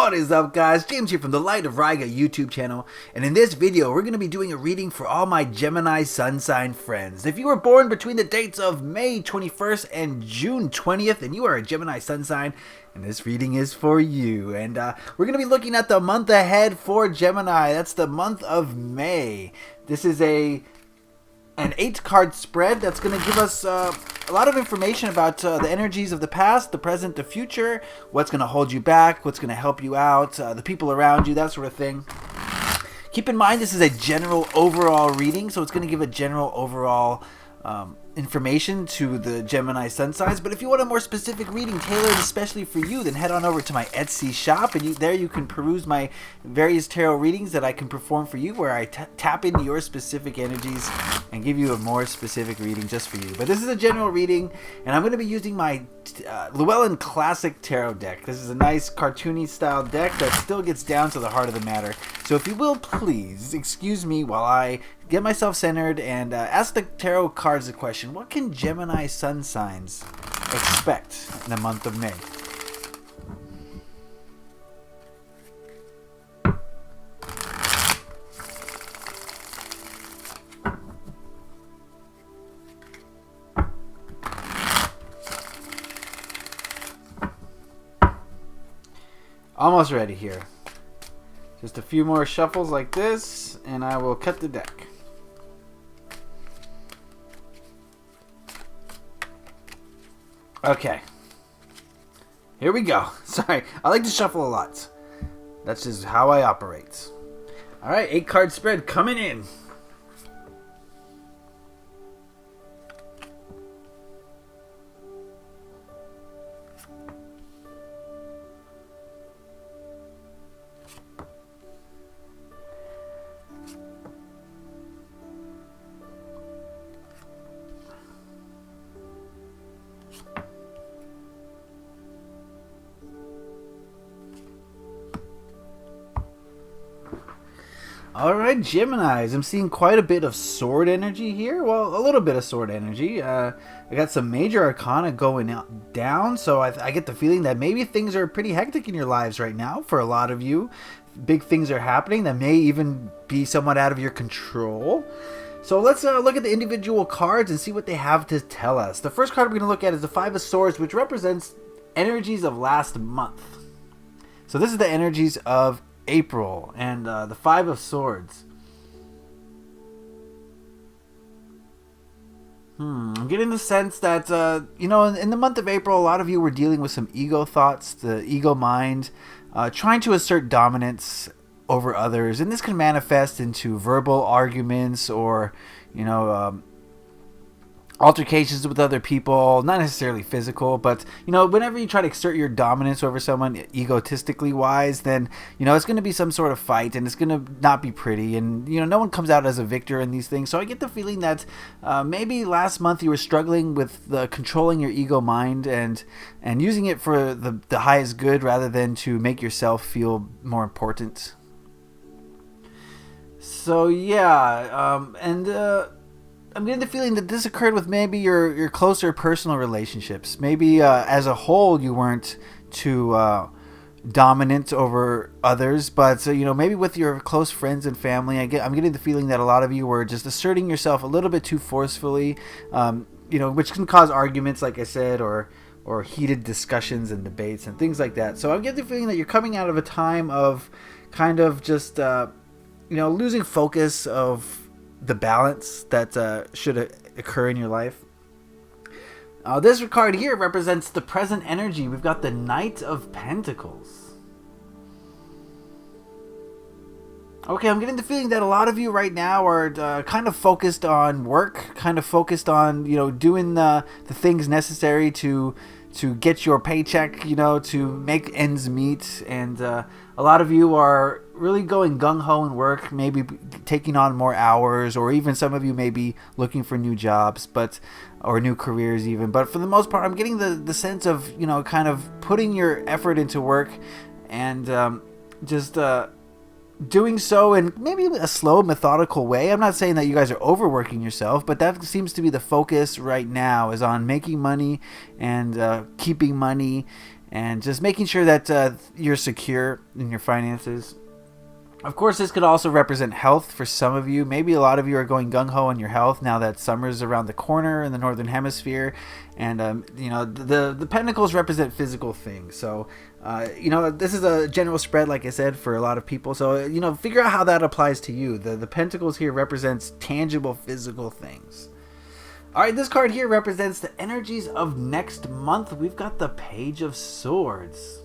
What is up, guys? James here from the Light of Riga YouTube channel, and in this video we're going to be doing a reading for all my Gemini Sun sign friends. If you were born between the dates of May 21st and June 20th and you are a Gemini Sun sign, and this reading is for you. And we're going to be looking at the month ahead for Gemini. That's the month of May. This is an 8-card spread that's going to give us a lot of information about the energies of the past, the present, the future, what's going to hold you back, what's going to help you out, the people around you, that sort of thing. Keep in mind this is a general overall reading, so it's going to give a general overall information to the Gemini Sun signs. But if you want a more specific reading tailored especially for you, then head on over to my Etsy shop, and there you can peruse my various tarot readings that I can perform for you, where I tap into your specific energies and give you a more specific reading just for you. But this is a general reading, and I'm going to be using my Llewellyn Classic Tarot deck. This is a nice cartoony style deck that still gets down to the heart of the matter. So if you will, please excuse me while I get myself centered and ask the tarot cards a question. What can Gemini Sun signs expect in the month of May? Almost ready here. Just a few more shuffles like this, and I will cut the deck. Okay. Here we go. Sorry, I like to shuffle a lot. That's just how I operate. Alright, 8-card spread coming in. Alright, Geminis, I'm seeing quite a bit of sword energy here. Well, a little bit of sword energy. I got some major arcana going down, so I get the feeling that maybe things are pretty hectic in your lives right now for a lot of you. Big things are happening that may even be somewhat out of your control. So let's look at the individual cards and see what they have to tell us. The first card we're going to look at is the Five of Swords, which represents energies of last month. So this is the energies of April, and the Five of Swords. I'm getting the sense that, in the month of April, a lot of you were dealing with some ego thoughts, the ego mind, trying to assert dominance over others. And this can manifest into verbal arguments or, altercations with other people, not necessarily physical, but whenever you try to exert your dominance over someone egotistically wise, then it's going to be some sort of fight, and it's going to not be pretty, and no one comes out as a victor in these things. So I get the feeling that maybe last month you were struggling with controlling your ego mind and using it for the highest good rather than to make yourself feel more important. So yeah, I'm getting the feeling that this occurred with maybe your closer personal relationships. Maybe as a whole you weren't too dominant over others, but maybe with your close friends and family, I'm getting the feeling that a lot of you were just asserting yourself a little bit too forcefully, which can cause arguments, like I said, or heated discussions and debates and things like that. So I'm getting the feeling that you're coming out of a time of kind of just losing focus of the balance that should occur in your life. This card here represents the present energy. We've got the Knight of Pentacles. Okay, I'm getting the feeling that a lot of you right now are kind of focused on work, kind of focused on doing the things necessary to get your paycheck, to make ends meet, and a lot of you are really going gung-ho in work, maybe taking on more hours, or even some of you may be looking for new jobs, or new careers even. But for the most part, I'm getting the sense of, kind of putting your effort into work and just doing so in maybe a slow, methodical way. I'm not saying that you guys are overworking yourself, but that seems to be the focus right now, is on making money and keeping money and just making sure that you're secure in your finances. Of course, this could also represent health for some of you. Maybe a lot of you are going gung-ho on your health now that summer's around the corner in the Northern Hemisphere. And, the pentacles represent physical things. So, this is a general spread, like I said, for a lot of people. So, figure out how that applies to you. The pentacles here represents tangible physical things. All right, this card here represents the energies of next month. We've got the Page of Swords.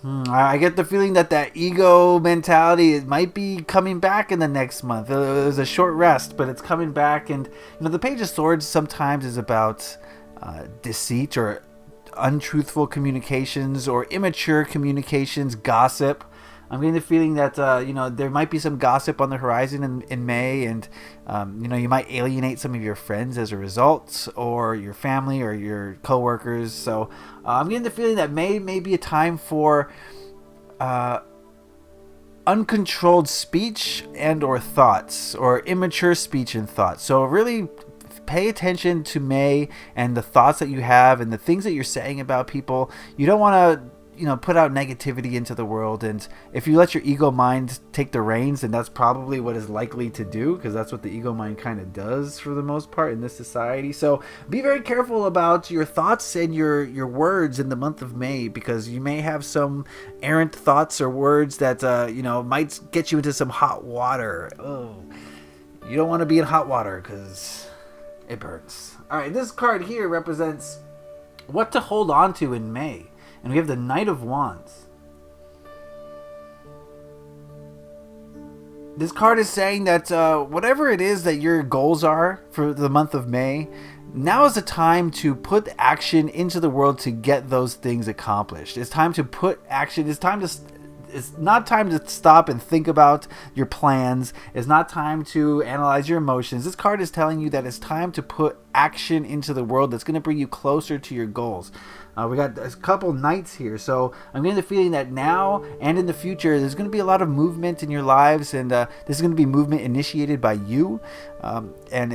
I get the feeling that ego mentality might be coming back in the next month. It was a short rest, but it's coming back. And the Page of Swords sometimes is about deceit or untruthful communications or immature communications, gossip. I'm getting the feeling that there might be some gossip on the horizon in May, and you might alienate some of your friends as a result, or your family or your coworkers. So I'm getting the feeling that May may be a time for uncontrolled speech and or thoughts, or immature speech and thoughts. So really pay attention to May and the thoughts that you have and the things that you're saying about people. You don't want to put out negativity into the world, and if you let your ego mind take the reins, then that's probably what is likely to do, because that's what the ego mind kind of does for the most part in this society. So be very careful about your thoughts and your words in the month of May, because you may have some errant thoughts or words that might get you into some hot water. Oh, you don't want to be in hot water because it burns. All right, this card here represents what to hold on to in May. And we have the Knight of Wands. This card is saying that whatever it is that your goals are for the month of May, now is the time to put action into the world to get those things accomplished. It's time to put action. It's not time to stop and think about your plans. It's not time to analyze your emotions. This card is telling you that it's time to put action into the world that's going to bring you closer to your goals. We got a couple knights here, so I'm getting the feeling that now and in the future there's going to be a lot of movement in your lives, and this is going to be movement initiated by you, and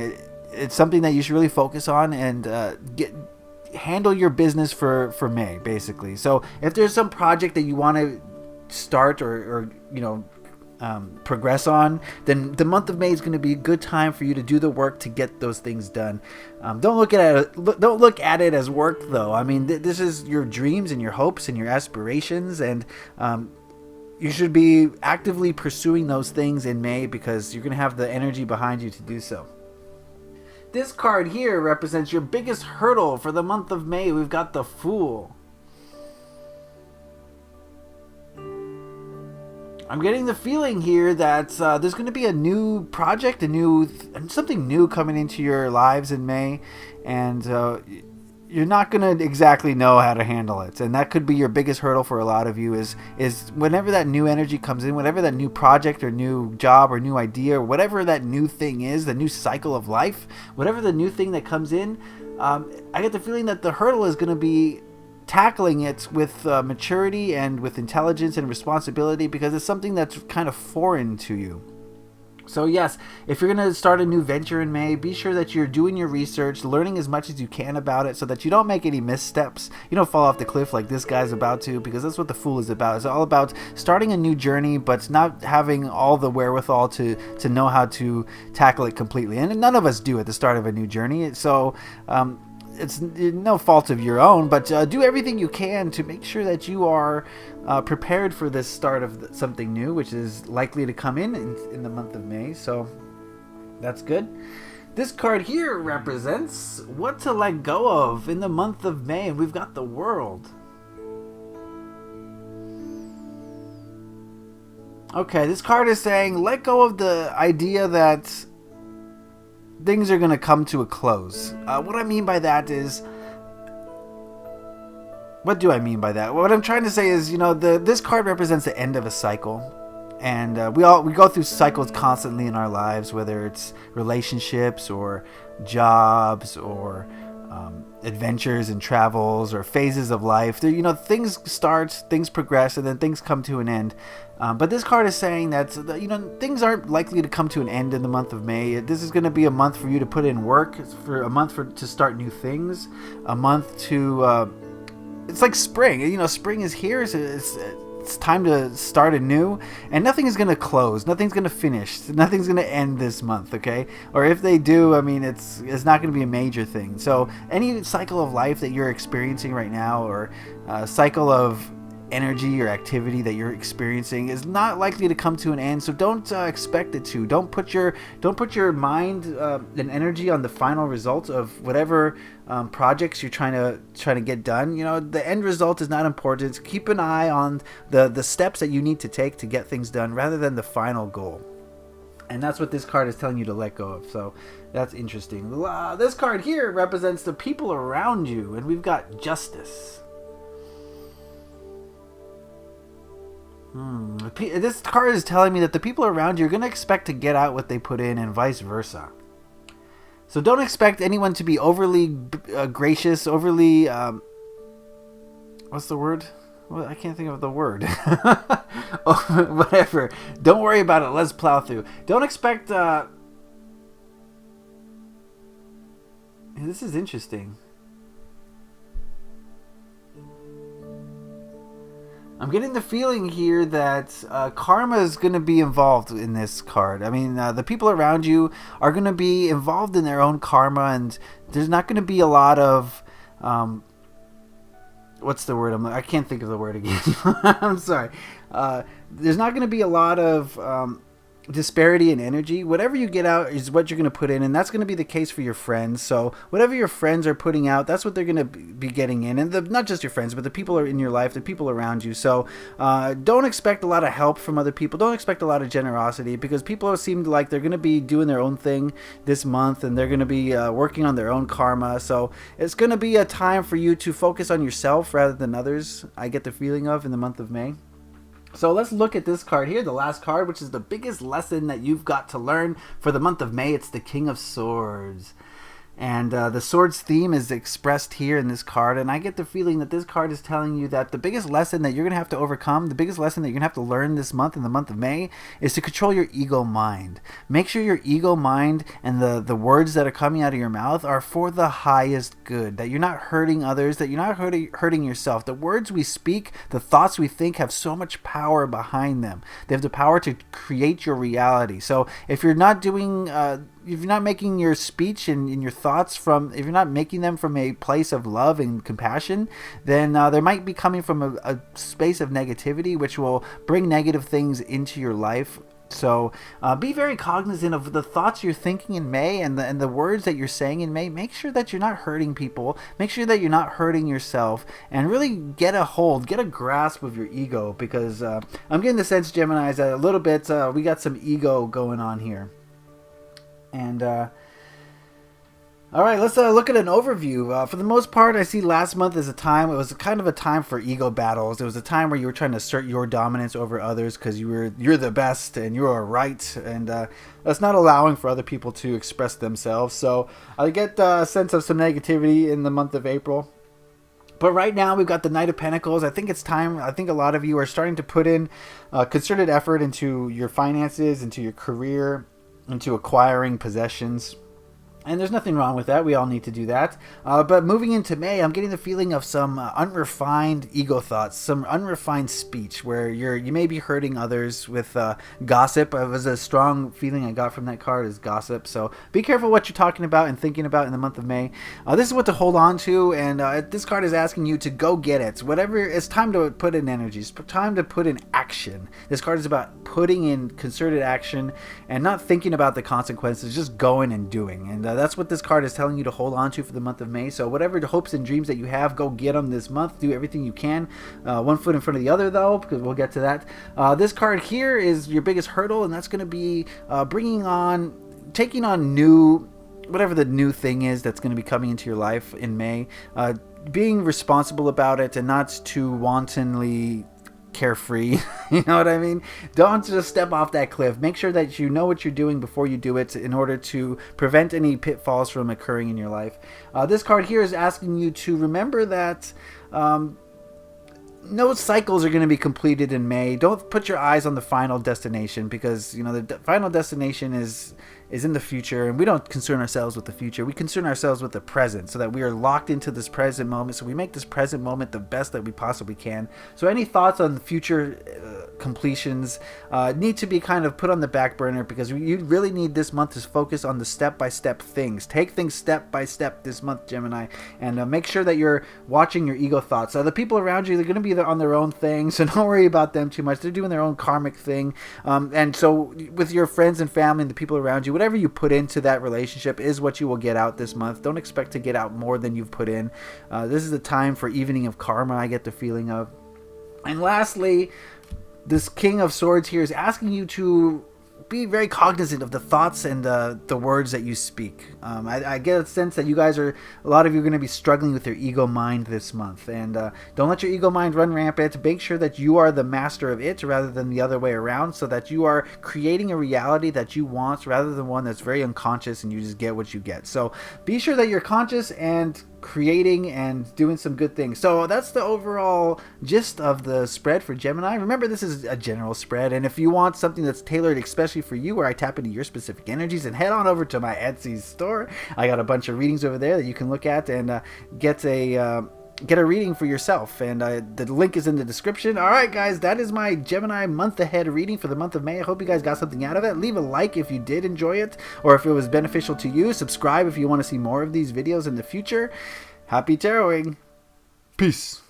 it's something that you should really focus on and handle your business for May, basically. So if there's some project that you want to start or progress on, then the month of May is going to be a good time for you to do the work to get those things done. Don't look at it as work, though. I mean, this is your dreams and your hopes and your aspirations, and you should be actively pursuing those things in May, because you're going to have the energy behind you to do so. This card here represents your biggest hurdle for the month of May. We've got the Fool. I'm getting the feeling here that there's going to be a new project, something new coming into your lives in May, and you're not going to exactly know how to handle it. And that could be your biggest hurdle for a lot of you is whenever that new energy comes in, whatever that new project or new job or new idea or whatever that new thing is, the new cycle of life, whatever the new thing that comes in, I get the feeling that the hurdle is going to be tackling it with maturity and with intelligence and responsibility, because it's something that's kind of foreign to you. So yes, if you're going to start a new venture in May, be sure that you're doing your research, learning as much as you can about it so that you don't make any missteps. You don't fall off the cliff like this guy's about to, because that's what the Fool is about. It's all about starting a new journey, but not having all the wherewithal to know how to tackle it completely. And none of us do at the start of a new journey. So it's no fault of your own, but do everything you can to make sure that you are prepared for this start of something new, which is likely to come in the month of May. So that's good. This card here represents what to let go of in the month of May, and we've got the World. Okay, this card is saying let go of the idea that things are going to come to a close. What I mean by that is... What do I mean by that? What I'm trying to say is, this card represents the end of a cycle. And we go through cycles constantly in our lives, whether it's relationships or jobs or adventures and travels or phases of life. You know, things start, things progress, and then things come to an end. But this card is saying that, you know, things aren't likely to come to an end in the month of May. This is going to be a month for you to put in work, for a month to start new things, a month to, it's like spring. You know, spring is here. It's time to start anew, and nothing is going to close. Nothing's going to finish. Nothing's going to end this month, okay? Or if they do, I mean, it's not going to be a major thing. So any cycle of life that you're experiencing right now, or cycle of energy or activity that you're experiencing, is not likely to come to an end. So don't expect it to. Don't put your mind and energy on the final result of whatever projects you're trying to get done. You know, the end result is not important. Keep an eye on the steps that you need to take to get things done, rather than the final goal. And that's what this card is telling you to let go of. So that's interesting. This card here represents the people around you, and we've got Justice. This card is telling me that the people around you are going to expect to get out what they put in, and vice versa. So don't expect anyone to be overly gracious, overly... what's the word? Well, I can't think of the word. Oh, whatever. Don't worry about it. Let's plow through. Don't expect... This is interesting. I'm getting the feeling here that karma is going to be involved in this card. I mean, the people around you are going to be involved in their own karma, and there's not going to be a lot of... what's the word? I can't think of the word again. I'm sorry. There's not going to be a lot of... disparity in energy. Whatever you get out is what you're going to put in, and that's going to be the case for your friends. So whatever your friends are putting out, that's what they're going to be getting in, and not just your friends, but the people are in your life, the people around you. So don't expect a lot of help from other people. Don't expect a lot of generosity, because people seem like they're going to be doing their own thing this month, and they're going to be working on their own karma. So it's going to be a time for you to focus on yourself rather than others, I get the feeling of, in the month of May. So let's look at this card here, the last card, which is the biggest lesson that you've got to learn for the month of May. It's the King of Swords. And the swords theme is expressed here in this card. And I get the feeling that this card is telling you that the biggest lesson that you're going to have to overcome, the biggest lesson that you're going to have to learn this month, in the month of May, is to control your ego mind. Make sure your ego mind and the words that are coming out of your mouth are for the highest good. That you're not hurting others, that you're not hurting yourself. The words we speak, the thoughts we think, have so much power behind them. They have the power to create your reality. So if you're not doing... if you're not making your speech and your thoughts if you're not making them from a place of love and compassion, then they might be coming from a space of negativity, which will bring negative things into your life. So be very cognizant of the thoughts you're thinking in May, and the words that you're saying in May. Make sure that you're not hurting people. Make sure that you're not hurting yourself, and really get a grasp of your ego, because I'm getting the sense, Geminis, that a little bit we got some ego going on here. And all right, let's look at an overview. For the most part, I see last month as it was kind of a time for ego battles. It was a time where you were trying to assert your dominance over others, because you're the best and you are right, and that's not allowing for other people to express themselves. So I get a sense of some negativity in the month of April. But right now we've got the Knight of Pentacles. I think it's time. I think a lot of you are starting to put in concerted effort into your finances, into your career, into acquiring possessions. And there's nothing wrong with that. We all need to do that. But moving into May, I'm getting the feeling of some unrefined ego thoughts, some unrefined speech, where you may be hurting others with gossip. It was a strong feeling I got from that card, is gossip. So be careful what you're talking about and thinking about in the month of May. This is what to hold on to, and this card is asking you to go get it. Whatever, it's time to put in energy. It's time to put in action. This card is about putting in concerted action and not thinking about the consequences, just going and doing. And that's what this card is telling you to hold on to for the month of May. So whatever the hopes and dreams that you have, go get them this month. Do everything you can. One foot in front of the other, though, because we'll get to that. This card here is your biggest hurdle, and that's going to be taking on whatever the new thing is that's going to be coming into your life in May. Being responsible about it, and not to wantonly carefree. You know what I mean? Don't just step off that cliff. Make sure that you know what you're doing before you do it in order to prevent any pitfalls from occurring in your life. This card here is asking you to remember that no cycles are going to be completed in May. Don't put your eyes on the final destination, because you know the final destination is in the future, and we don't concern ourselves with the future. We concern ourselves with the present, so that we are locked into this present moment, so we make this present moment the best that we possibly can. So any thoughts on the future completions need to be kind of put on the back burner, because you really need this month to focus on the step-by-step things. Take things step by step this month, Gemini, and make sure that you're watching your ego thoughts. The people around you, they're going to be on their own thing, so don't worry about them too much. They're doing their own karmic thing, and so with your friends and family and the people around you, whatever you put into that relationship is what you will get out this month. Don't expect to get out more than you've put in. This is the time for evening of karma, I get the feeling of. And lastly, this King of Swords here is asking you to be very cognizant of the thoughts and the words that you speak. I get a sense that a lot of you are going to be struggling with your ego mind this month, and don't let your ego mind run rampant. Make sure that you are the master of it rather than the other way around, so that you are creating a reality that you want rather than one that's very unconscious and you just get what you get. So be sure that you're conscious and creating and doing some good things. So that's the overall gist of the spread for Gemini. Remember, this is a general spread, and if you want something that's tailored especially for you, where I tap into your specific energies, and head on over to my Etsy store. I got a bunch of readings over there that you can look at and get a reading for yourself, and the link is in the description. Alright guys, that is my Gemini month ahead reading for the month of May. I hope you guys got something out of it. Leave a like if you did enjoy it, or if it was beneficial to you. Subscribe if you want to see more of these videos in the future. Happy taroting. Peace.